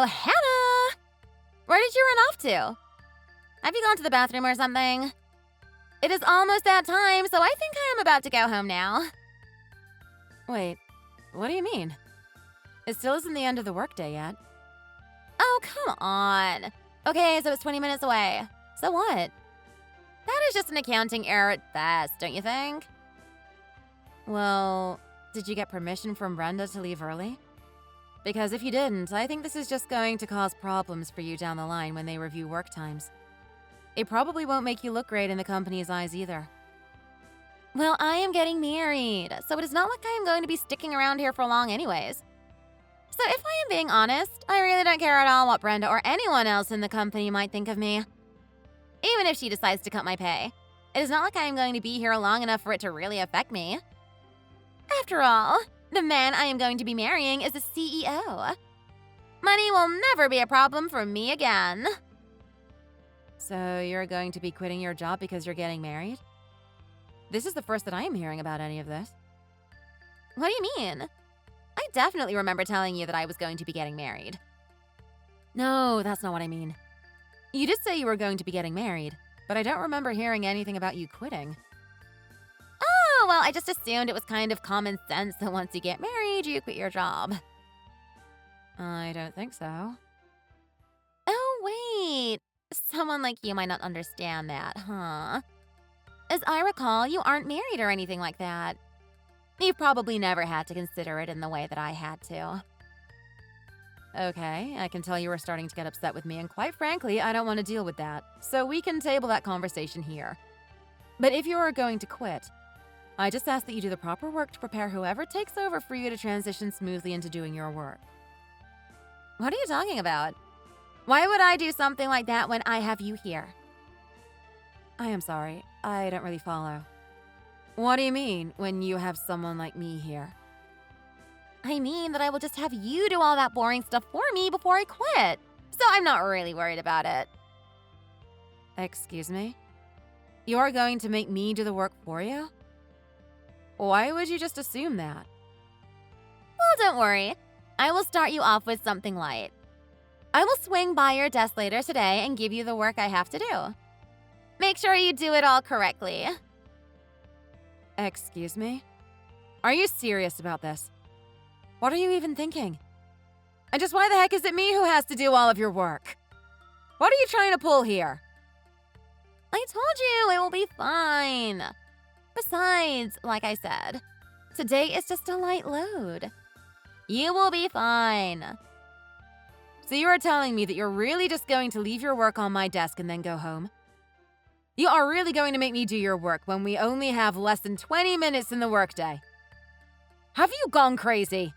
Hannah! Where did you run off to? Have you gone to the bathroom or something? It is almost that time, so I think I am about to go home now. Wait, what do you mean? It still isn't the end of the workday yet. Oh, come on. Okay, so it's 20 minutes away. So what? That is just an accounting error at best, don't you think? Well, did you get permission from Brenda to leave early? Because if you didn't, I think this is just going to cause problems for you down the line when they review work times. It probably won't make you look great in the company's eyes either. Well, I am getting married, so it is not like I am going to be sticking around here for long anyways. So if I am being honest, I really don't care at all what Brenda or anyone else in the company might think of me. Even if she decides to cut my pay, it is not like I am going to be here long enough for it to really affect me. After all, the man I am going to be marrying is a CEO. Money will never be a problem for me again. So you're going to be quitting your job because you're getting married? This is the first that I am hearing about any of this. What do you mean? I definitely remember telling you that I was going to be getting married. No, that's not what I mean. You did say you were going to be getting married, but I don't remember hearing anything about you quitting. Oh, well, I just assumed it was kind of common sense that once you get married, you quit your job. I don't think so. Oh, wait. Someone like you might not understand that, huh? As I recall, you aren't married or anything like that. You've probably never had to consider it in the way that I had to. Okay, I can tell you were starting to get upset with me, and quite frankly, I don't want to deal with that. So we can table that conversation here. But if you are going to quit, I just ask that you do the proper work to prepare whoever takes over for you to transition smoothly into doing your work. What are you talking about? Why would I do something like that when I have you here? I am sorry, I don't really follow. What do you mean, when you have someone like me here? I mean that I will just have you do all that boring stuff for me before I quit. So I'm not really worried about it. Excuse me? You're going to make me do the work for you? Why would you just assume that? Well, don't worry. I will start you off with something light. I will swing by your desk later today and give you the work I have to do. Make sure you do it all correctly. Excuse me? Are you serious about this? What are you even thinking? And just why the heck is it me who has to do all of your work? What are you trying to pull here? I told you it will be fine. Besides, like I said, today is just a light load. You will be fine. So you are telling me that you're really just going to leave your work on my desk and then go home? You are really going to make me do your work when we only have less than 20 minutes in the workday? Have you gone crazy?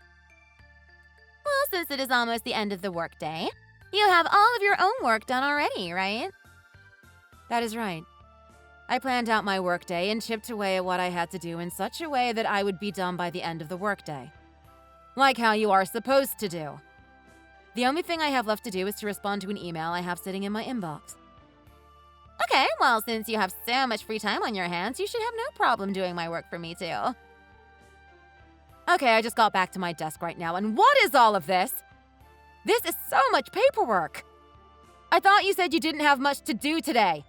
Well, since it is almost the end of the workday, you have all of your own work done already, right? That is right. I planned out my workday and chipped away at what I had to do in such a way that I would be done by the end of the workday. Like how you are supposed to do. The only thing I have left to do is to respond to an email I have sitting in my inbox. Okay, well, since you have so much free time on your hands, you should have no problem doing my work for me, too. Okay, I just got back to my desk right now, and what is all of this? This is so much paperwork! I thought you said you didn't have much to do today.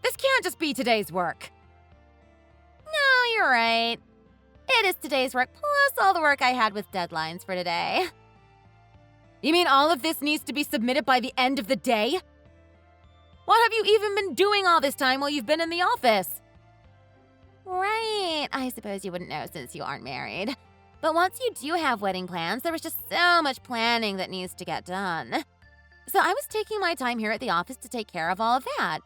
This can't just be today's work. No, you're right. It is today's work plus all the work I had with deadlines for today. You mean all of this needs to be submitted by the end of the day? What have you even been doing all this time while you've been in the office? Right, I suppose you wouldn't know since you aren't married. But once you do have wedding plans, there was just so much planning that needs to get done. So I was taking my time here at the office to take care of all of that.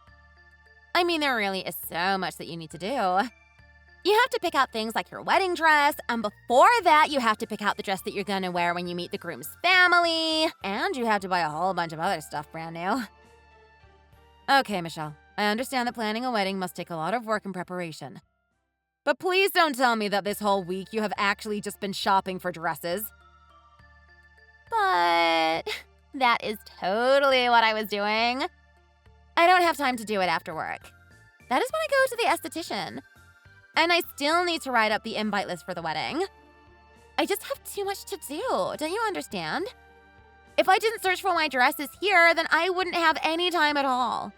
I mean, there really is so much that you need to do. You have to pick out things like your wedding dress, and before that, you have to pick out the dress that you're gonna wear when you meet the groom's family, and you have to buy a whole bunch of other stuff brand new. Okay, Michelle, I understand that planning a wedding must take a lot of work and preparation. But please don't tell me that this whole week you have actually just been shopping for dresses. But that is totally what I was doing. I don't have time to do it after work. That is when I go to the esthetician. And I still need to write up the invite list for the wedding. I just have too much to do, don't you understand? If I didn't search for my dresses here, then I wouldn't have any time at all.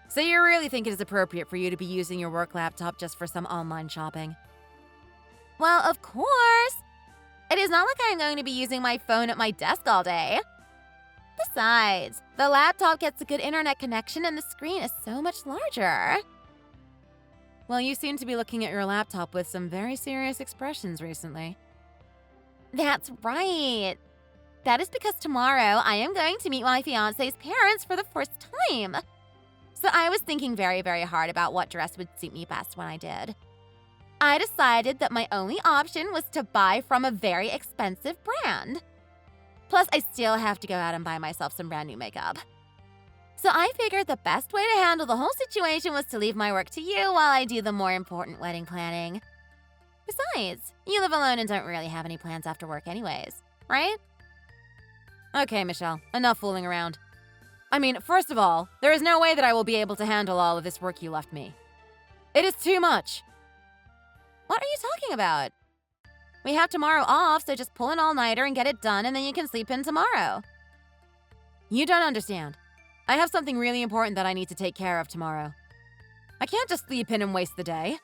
So you really think it is appropriate for you to be using your work laptop just for some online shopping? Well, of course. It is not like I'm going to be using my phone at my desk all day. Besides, the laptop gets a good internet connection and the screen is so much larger. Well, you seem to be looking at your laptop with some very serious expressions recently. That's right. That is because tomorrow I am going to meet my fiancé's parents for the first time. So I was thinking very, very hard about what dress would suit me best when I did. I decided that my only option was to buy from a very expensive brand. Plus, I still have to go out and buy myself some brand new makeup. So I figured the best way to handle the whole situation was to leave my work to you while I do the more important wedding planning. Besides, you live alone and don't really have any plans after work anyways, right? Okay, Michelle, enough fooling around. I mean, first of all, there is no way that I will be able to handle all of this work you left me. It is too much. What are you talking about? We have tomorrow off, so just pull an all-nighter and get it done, and then you can sleep in tomorrow. You don't understand. I have something really important that I need to take care of tomorrow. I can't just sleep in and waste the day.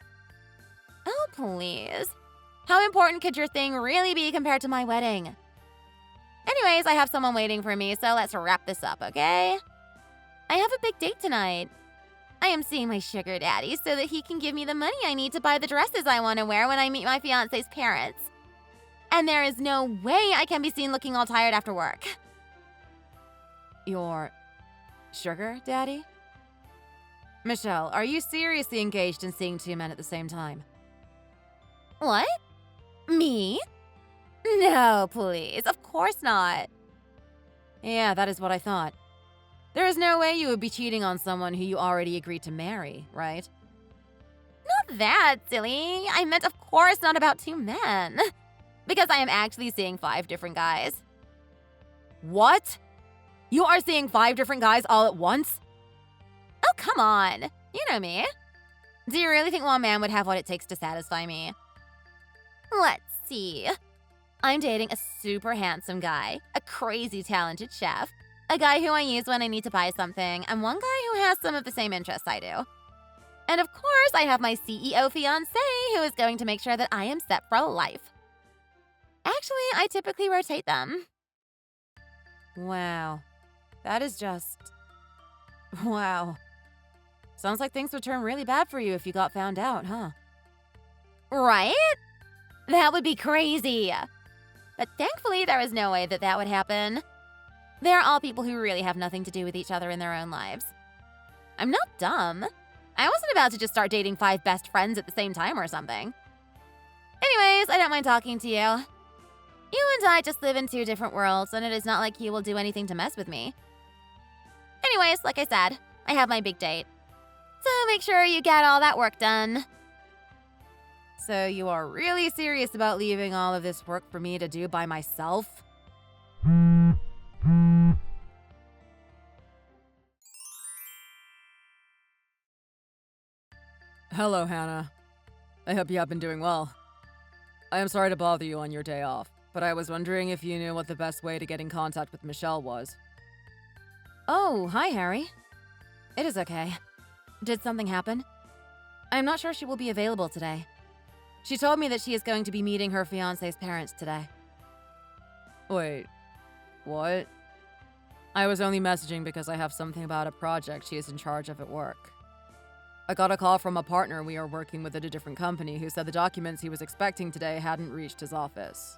Oh, please. How important could your thing really be compared to my wedding? Anyways, I have someone waiting for me, so let's wrap this up, okay? I have a big date tonight. I am seeing my sugar daddy so that he can give me the money I need to buy the dresses I want to wear when I meet my fiancé's parents. And there is no way I can be seen looking all tired after work. Your sugar daddy? Michelle, are you seriously engaged in seeing two men at the same time? What? Me? No, please. Of course not. Yeah, that is what I thought. There is no way you would be cheating on someone who you already agreed to marry, right? Not that silly. I meant, of course, not about two men. Because I am actually seeing 5 different guys. What? You are seeing 5 different guys all at once? Oh, come on. You know me. Do you really think one man would have what it takes to satisfy me? Let's see. I'm dating a super handsome guy, a crazy talented chef, a guy who I use when I need to buy something, and one guy who has some of the same interests I do. And of course, I have my CEO fiancé who is going to make sure that I am set for life. Actually, I typically rotate them. Wow. That is just... Wow. Sounds like things would turn really bad for you if you got found out, huh? Right? That would be crazy. But thankfully, there is no way that that would happen. They're all people who really have nothing to do with each other in their own lives. I'm not dumb. I wasn't about to just start dating 5 best friends at the same time or something. Anyways, I don't mind talking to you. You and I just live in 2 different worlds, and it is not like you will do anything to mess with me. Anyways, like I said, I have my big date. So make sure you get all that work done. So you are really serious about leaving all of this work for me to do by myself? Hello, Hannah. I hope you have been doing well. I am sorry to bother you on your day off, but I was wondering if you knew what the best way to get in contact with Michelle was. Oh, hi, Harry. It is okay. Did something happen? I am not sure she will be available today. She told me that she is going to be meeting her fiancé's parents today. Wait, what? I was only messaging because I have something about a project she is in charge of at work. I got a call from a partner we are working with at a different company who said the documents he was expecting today hadn't reached his office.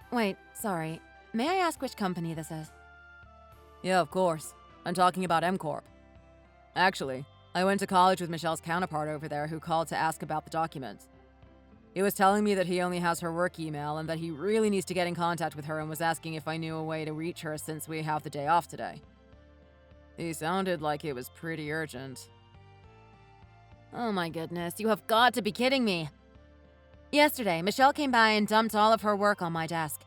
Wait, sorry. May I ask which company this is? Yeah, of course. I'm talking about M Corp. Actually, I went to college with Michelle's counterpart over there who called to ask about the documents. He was telling me that he only has her work email and that he really needs to get in contact with her and was asking if I knew a way to reach her since we have the day off today. He sounded like it was pretty urgent. Oh my goodness, you have got to be kidding me. Yesterday, Michelle came by and dumped all of her work on my desk.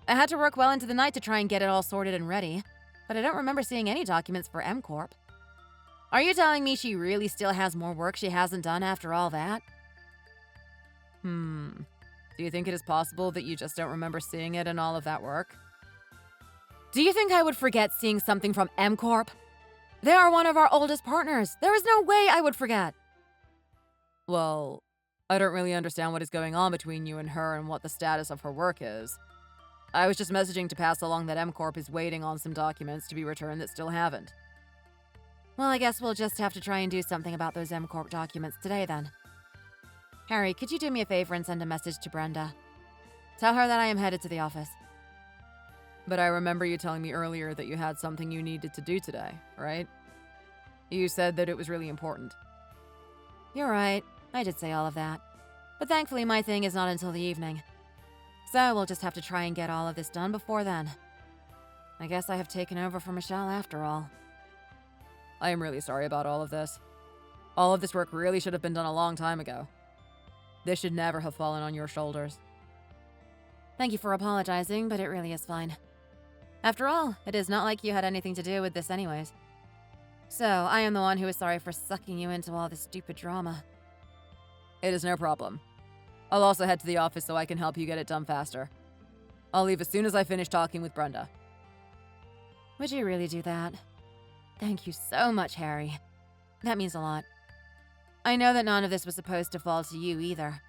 I had to work well into the night to try and get it all sorted and ready, but I don't remember seeing any documents for M Corp. Are you telling me she really still has more work she hasn't done after all that? Do you think it is possible that you just don't remember seeing it in all of that work? Do you think I would forget seeing something from M Corp? They are one of our oldest partners. There is no way I would forget. Well, I don't really understand what is going on between you and her and what the status of her work is. I was just messaging to pass along that M Corp is waiting on some documents to be returned that still haven't. Well, I guess we'll just have to try and do something about those M Corp documents today then. Harry, could you do me a favor and send a message to Brenda? Tell her that I am headed to the office. But I remember you telling me earlier that you had something you needed to do today, right? You said that it was really important. You're right. I did say all of that. But thankfully my thing is not until the evening. So we'll just have to try and get all of this done before then. I guess I have taken over for Michelle after all. I am really sorry about all of this. All of this work really should have been done a long time ago. This should never have fallen on your shoulders. Thank you for apologizing, but it really is fine. After all, it is not like you had anything to do with this anyways. So, I am the one who is sorry for sucking you into all this stupid drama. It is no problem. I'll also head to the office so I can help you get it done faster. I'll leave as soon as I finish talking with Brenda. Would you really do that? Thank you so much, Harry. That means a lot. I know that none of this was supposed to fall to you either.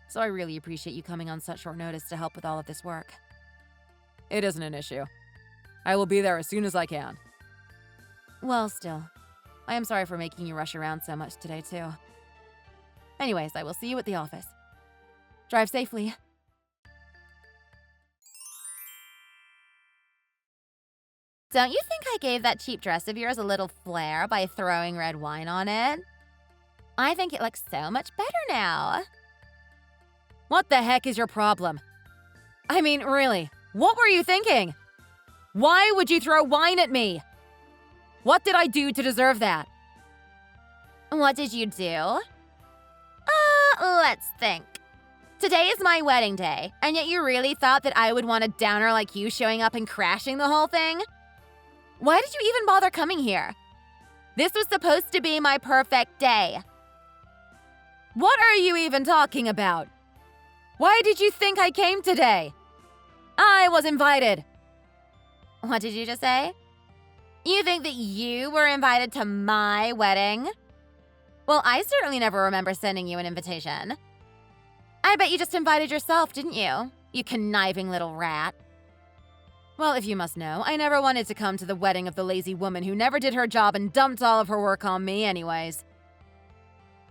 So I really appreciate you coming on such short notice to help with all of this work. It isn't an issue. I will be there as soon as I can. Well, still. I am sorry for making you rush around so much today, too. Anyways, I will see you at the office. Drive safely. Don't you think I gave that cheap dress of yours a little flair by throwing red wine on it? I think it looks so much better now. What the heck is your problem? I mean, really, what were you thinking? Why would you throw wine at me? What did I do to deserve that? What did you do? Let's think. Today is my wedding day, and yet you really thought that I would want a downer like you showing up and crashing the whole thing? Why did you even bother coming here? This was supposed to be my perfect day. What are you even talking about? Why did you think I came today? I was invited. What did you just say? You think that you were invited to my wedding? Well, I certainly never remember sending you an invitation. I bet you just invited yourself, didn't you? You conniving little rat. Well, if you must know, I never wanted to come to the wedding of the lazy woman who never did her job and dumped all of her work on me anyways.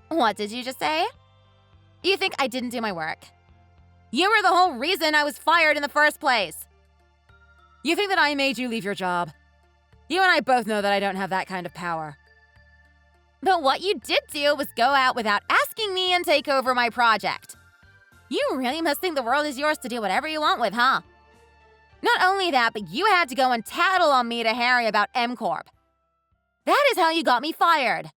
What did you just say? You think I didn't do my work? You were the whole reason I was fired in the first place. You think that I made you leave your job? You and I both know that I don't have that kind of power. But what you did do was go out without asking me and take over my project. You really must think the world is yours to do whatever you want with, huh? Not only that, but you had to go and tattle on me to Harry about M Corp. That is how you got me fired.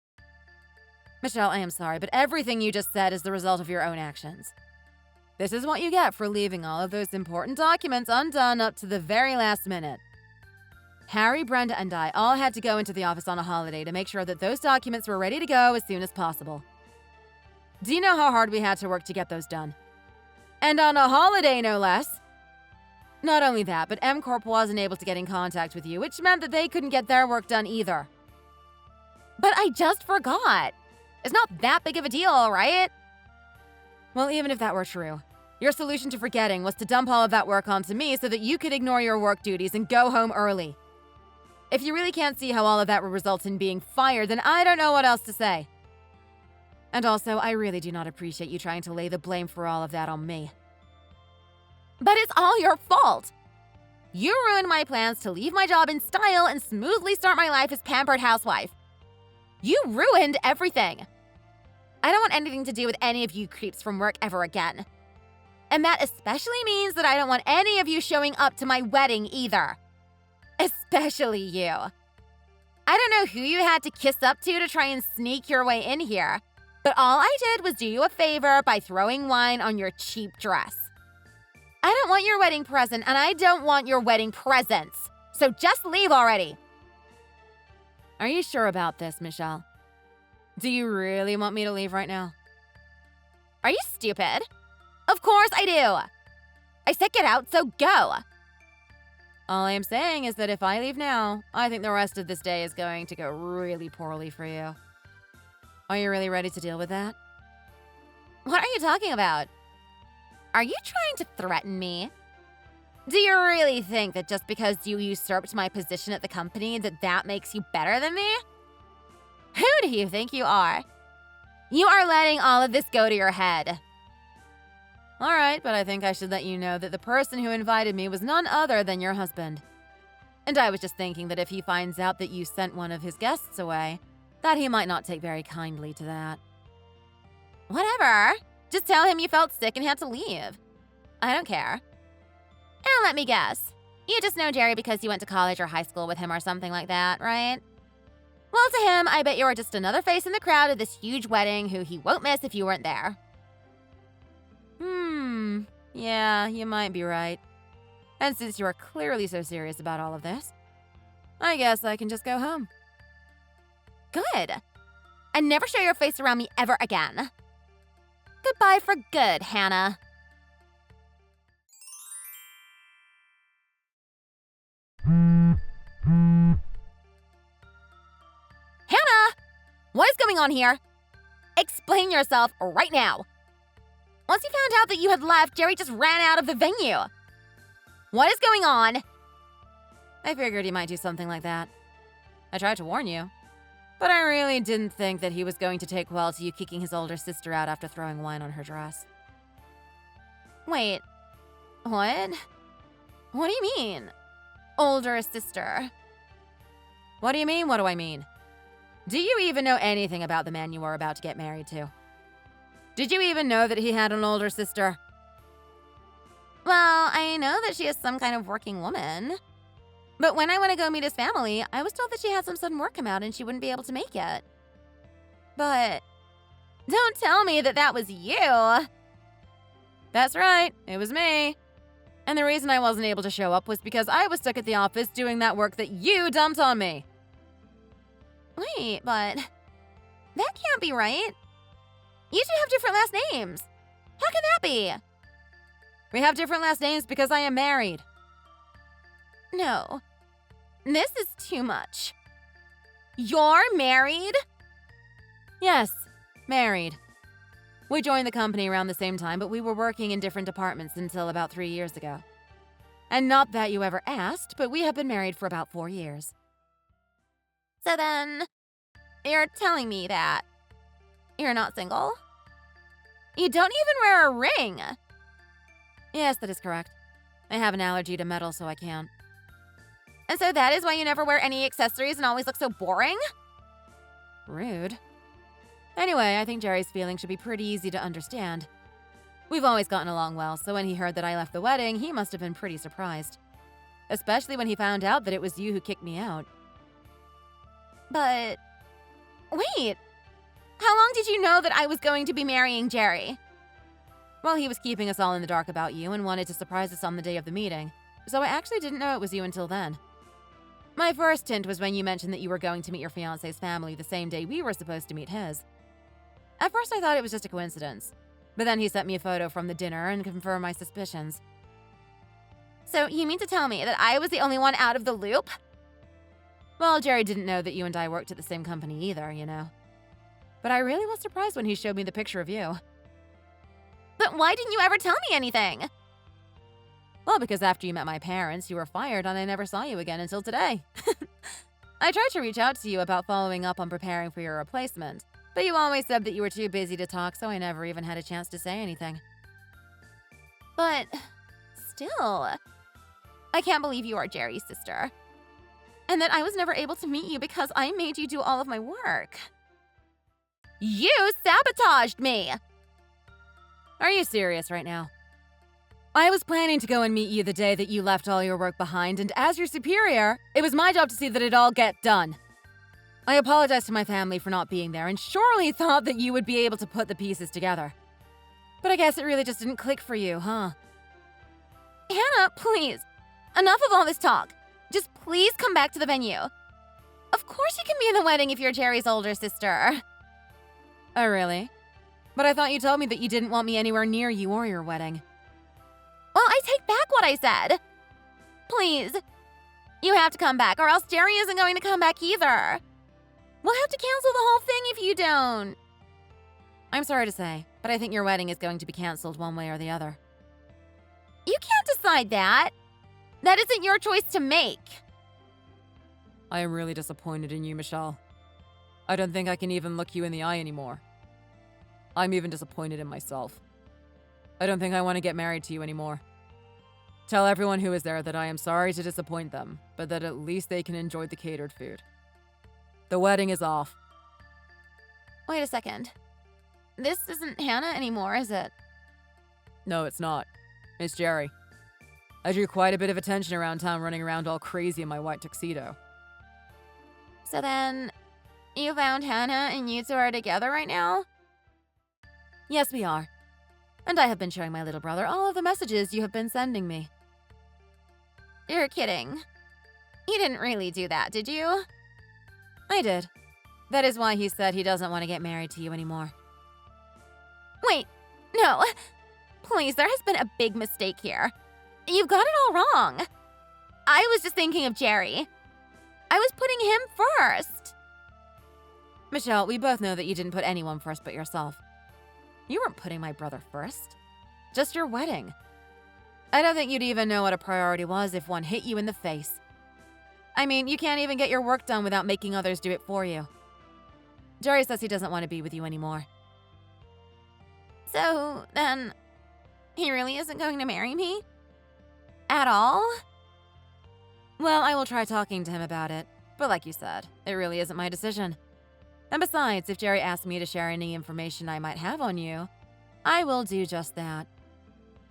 Michelle, I am sorry, but everything you just said is the result of your own actions. This is what you get for leaving all of those important documents undone up to the very last minute. Harry, Brenda, and I all had to go into the office on a holiday to make sure that those documents were ready to go as soon as possible. Do you know how hard we had to work to get those done? And on a holiday, no less. Not only that, but M Corp wasn't able to get in contact with you, which meant that they couldn't get their work done either. But I just forgot. It's not that big of a deal, right? Well, even if that were true, your solution to forgetting was to dump all of that work onto me so that you could ignore your work duties and go home early. If you really can't see how all of that would result in being fired, then I don't know what else to say. And also, I really do not appreciate you trying to lay the blame for all of that on me. But it's all your fault. You ruined my plans to leave my job in style and smoothly start my life as pampered housewife. You ruined everything. I don't want anything to do with any of you creeps from work ever again. And that especially means that I don't want any of you showing up to my wedding either. Especially you. I don't know who you had to kiss up to try and sneak your way in here, but all I did was do you a favor by throwing wine on your cheap dress. I don't want your wedding present, and I don't want your wedding presents. So just leave already. Are you sure about this, Michelle? Do you really want me to leave right now? Are you stupid? Of course I do! I said get out, so go! All I am saying is that if I leave now, I think the rest of this day is going to go really poorly for you. Are you really ready to deal with that? What are you talking about? Are you trying to threaten me? Do you really think that just because you usurped my position at the company that makes you better than me? Who do you think you are? You are letting all of this go to your head. All right, but I think I should let you know that the person who invited me was none other than your husband. And I was just thinking that if he finds out that you sent one of his guests away, that he might not take very kindly to that. Whatever. Just tell him you felt sick and had to leave. I don't care. And let me guess. You just know Jerry because you went to college or high school with him or something like that, right? Well, to him, I bet you are just another face in the crowd at this huge wedding who he won't miss if you weren't there. Yeah, you might be right. And since you are clearly so serious about all of this, I guess I can just go home. Good. And never show your face around me ever again. Goodbye for good, Hannah. Hannah! What is going on here? Explain yourself right now. Once you found out that you had left, Jerry just ran out of the venue. What is going on? I figured he might do something like that. I tried to warn you, but I really didn't think that he was going to take well to you kicking his older sister out after throwing wine on her dress. Wait, what? What do you mean? Older sister? What do you mean, what do I mean? Do you even know anything about the man you are about to get married to? Did you even know that he had an older sister? Well, I know that she is some kind of working woman. But when I went to go meet his family, I was told that she had some sudden work come out and she wouldn't be able to make it. But don't tell me that that was you. That's right, it was me. And the reason I wasn't able to show up was because I was stuck at the office doing that work that you dumped on me. Wait, but that can't be right. You two have different last names. How can that be? We have different last names because I am married. No. This is too much. You're married? Yes, married. We joined the company around the same time, but we were working in different departments until about 3 years ago. And not that you ever asked, but we have been married for about 4 years. So then, you're telling me that you're not single? You don't even wear a ring. Yes, that is correct. I have an allergy to metal, so I can't. And so that is why you never wear any accessories and always look so boring? Rude. Anyway, I think Jerry's feelings should be pretty easy to understand. We've always gotten along well, so when he heard that I left the wedding, he must have been pretty surprised. Especially when he found out that it was you who kicked me out. But wait, how long did you know that I was going to be marrying Jerry? Well, he was keeping us all in the dark about you and wanted to surprise us on the day of the meeting, so I actually didn't know it was you until then. My first hint was when you mentioned that you were going to meet your fiancé's family the same day we were supposed to meet his. At first I thought it was just a coincidence, but then he sent me a photo from the dinner and confirmed my suspicions. So you mean to tell me that I was the only one out of the loop? Well, Jerry didn't know that you and I worked at the same company either, you know. But I really was surprised when he showed me the picture of you. But why didn't you ever tell me anything? Well, because after you met my parents, you were fired and I never saw you again until today. I tried to reach out to you about following up on preparing for your replacement, but you always said that you were too busy to talk, so I never even had a chance to say anything. But still, I can't believe you are Jerry's sister. And that I was never able to meet you because I made you do all of my work. You sabotaged me! Are you serious right now? I was planning to go and meet you the day that you left all your work behind, and as your superior, it was my job to see that it all get done. I apologized to my family for not being there and surely thought that you would be able to put the pieces together. But I guess it really just didn't click for you, huh? Hannah, please. Enough of all this talk. Just please come back to the venue. Of course you can be in the wedding if you're Jerry's older sister. Oh, really? But I thought you told me that you didn't want me anywhere near you or your wedding. Well, I take back what I said. Please. You have to come back, or else Jerry isn't going to come back either. We'll have to cancel the whole thing if you don't. I'm sorry to say, but I think your wedding is going to be canceled one way or the other. You can't decide that. That isn't your choice to make. I am really disappointed in you, Michelle. I don't think I can even look you in the eye anymore. I'm even disappointed in myself. I don't think I want to get married to you anymore. Tell everyone who is there that I am sorry to disappoint them, but that at least they can enjoy the catered food. The wedding is off. Wait a second. This isn't Hannah anymore, is it? No, it's not. It's Jerry. I drew quite a bit of attention around town running around all crazy in my white tuxedo. So then, you found Hannah and you two are together right now? Yes, we are. And I have been showing my little brother all of the messages you have been sending me. You're kidding. You didn't really do that, did you? I did. That is why he said he doesn't want to get married to you anymore. Wait, no. Please, there has been a big mistake here. You've got it all wrong. I was just thinking of Jerry. I was putting him first. Michelle, we both know that you didn't put anyone first but yourself. You weren't putting my brother first. Just your wedding. I don't think you'd even know what a priority was if one hit you in the face. I mean, you can't even get your work done without making others do it for you. Jerry says he doesn't want to be with you anymore. So, then, he really isn't going to marry me? At all? Well, I will try talking to him about it. But like you said, it really isn't my decision. And besides, if Jerry asks me to share any information I might have on you, I will do just that.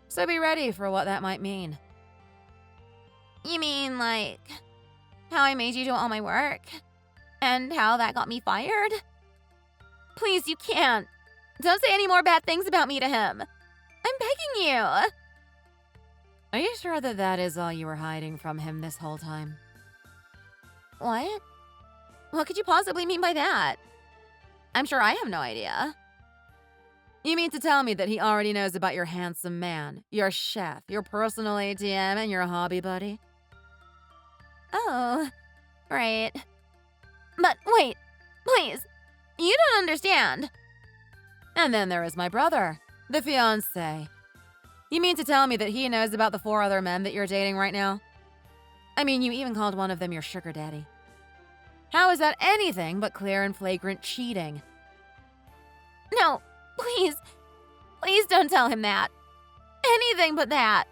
So be ready for what that might mean. You mean, like, how I made you do all my work? And how that got me fired? Please, you can't. Don't say any more bad things about me to him. I'm begging you. Are you sure that that is all you were hiding from him this whole time? What? What could you possibly mean by that? I'm sure I have no idea. You mean to tell me that he already knows about your handsome man, your chef, your personal ATM, and your hobby buddy? Oh, right. But wait, please. You don't understand. And then there is my brother, the fiancé. You mean to tell me that he knows about the 4 other men that you're dating right now? I mean, you even called one of them your sugar daddy. How is that anything but clear and flagrant cheating? No, please. Please don't tell him that. Anything but that.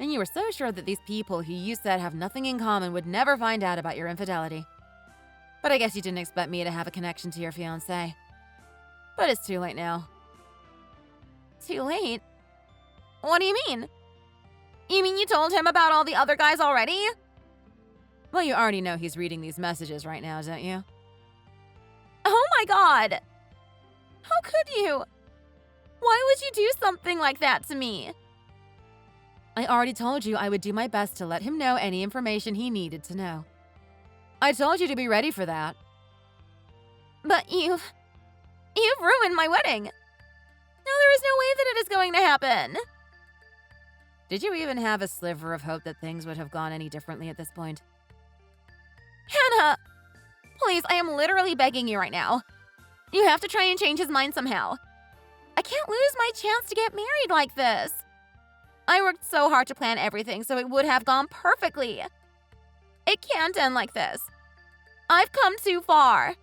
And you were so sure that these people who you said have nothing in common would never find out about your infidelity. But I guess you didn't expect me to have a connection to your fiancé. But it's too late now. Too late? What do you mean? You mean you told him about all the other guys already? Well, you already know he's reading these messages right now, don't you? Oh my god! How could you? Why would you do something like that to me? I already told you I would do my best to let him know any information he needed to know. I told you to be ready for that. But you've ruined my wedding. Now there is no way that it is going to happen. Did you even have a sliver of hope that things would have gone any differently at this point? Hannah! Please, I am literally begging you right now. You have to try and change his mind somehow. I can't lose my chance to get married like this. I worked so hard to plan everything so it would have gone perfectly. It can't end like this. I've come too far.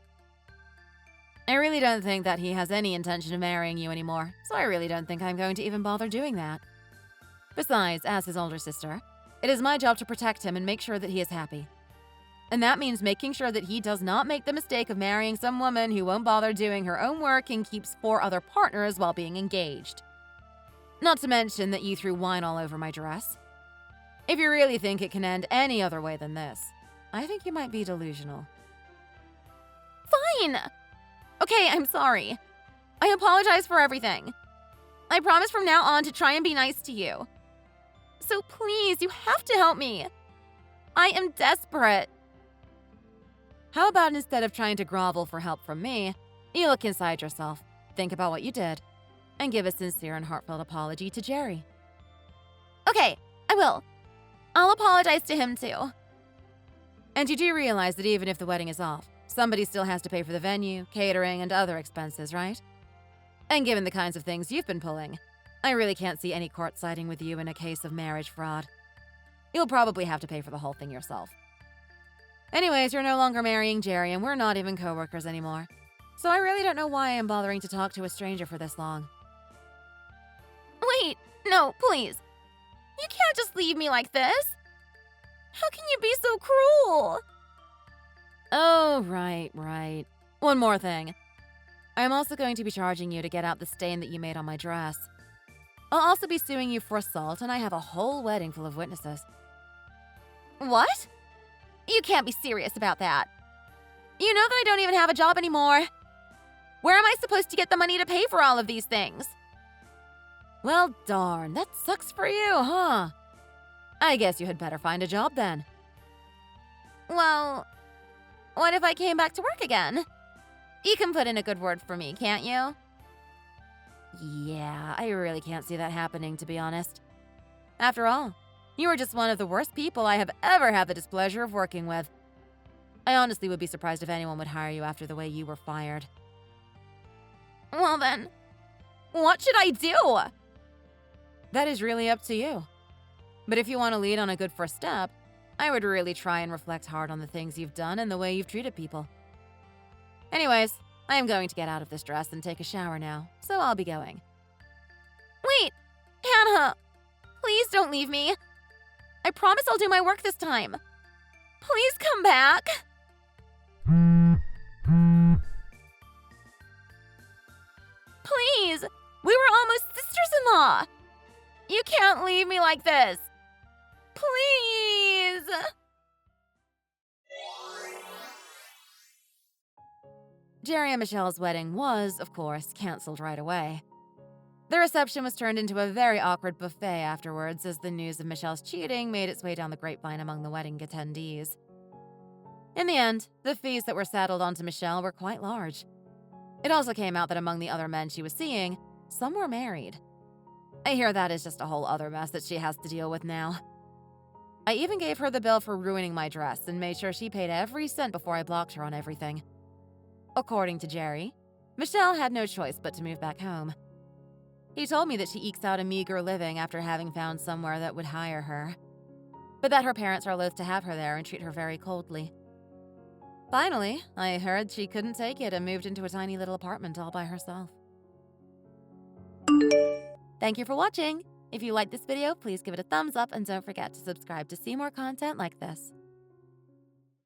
I really don't think that he has any intention of marrying you anymore, so I really don't think I'm going to even bother doing that. Besides, as his older sister, it is my job to protect him and make sure that he is happy. And that means making sure that he does not make the mistake of marrying some woman who won't bother doing her own work and keeps 4 other partners while being engaged. Not to mention that you threw wine all over my dress. If you really think it can end any other way than this, I think you might be delusional. Fine! Okay, I'm sorry. I apologize for everything. I promise from now on to try and be nice to you. So please, you have to help me. I am desperate. How about instead of trying to grovel for help from me, you look inside yourself Think about what you did and give a sincere and heartfelt apology to Jerry. Okay, I will. I'll apologize to him too. And you do realize that even if the wedding is off, somebody still has to pay for the venue, catering, and other expenses, right? And given the kinds of things you've been pulling, I really can't see any court siding with you in a case of marriage fraud. You'll probably have to pay for the whole thing yourself. Anyways, you're no longer marrying Jerry, and we're not even coworkers anymore. So I really don't know why I'm bothering to talk to a stranger for this long. Wait, no, please. You can't just leave me like this. How can you be so cruel? Oh, right. One more thing. I'm also going to be charging you to get out the stain that you made on my dress. I'll also be suing you for assault, and I have a whole wedding full of witnesses. What? You can't be serious about that. You know that I don't even have a job anymore. Where am I supposed to get the money to pay for all of these things? Well, darn, that sucks for you, huh? I guess you had better find a job then. Well, what if I came back to work again? You can put in a good word for me, can't you? Yeah, I really can't see that happening, to be honest. After all, you are just one of the worst people I have ever had the displeasure of working with. I honestly would be surprised if anyone would hire you after the way you were fired. Well then, what should I do? That is really up to you. But if you want to lead on a good first step, I would really try and reflect hard on the things you've done and the way you've treated people. Anyways, I am going to get out of this dress and take a shower now, so I'll be going. Wait, Hannah, please don't leave me. I promise I'll do my work this time. Please come back. Please, we were almost sisters-in-law. You can't leave me like this. Please. Jerry and Michelle's wedding was, of course, canceled right away. The reception was turned into a very awkward buffet afterwards as the news of Michelle's cheating made its way down the grapevine among the wedding attendees. In the end, the fees that were saddled onto Michelle were quite large. It also came out that among the other men she was seeing, some were married. I hear that is just a whole other mess that she has to deal with now. I even gave her the bill for ruining my dress and made sure she paid every cent before I blocked her on everything. According to Jerry, Michelle had no choice but to move back home. He told me that she ekes out a meager living after having found somewhere that would hire her, but that her parents are loath to have her there and treat her very coldly. Finally, I heard she couldn't take it and moved into a tiny little apartment all by herself. Thank you for watching. If you liked this video, please give it a thumbs up and don't forget to subscribe to see more content like this.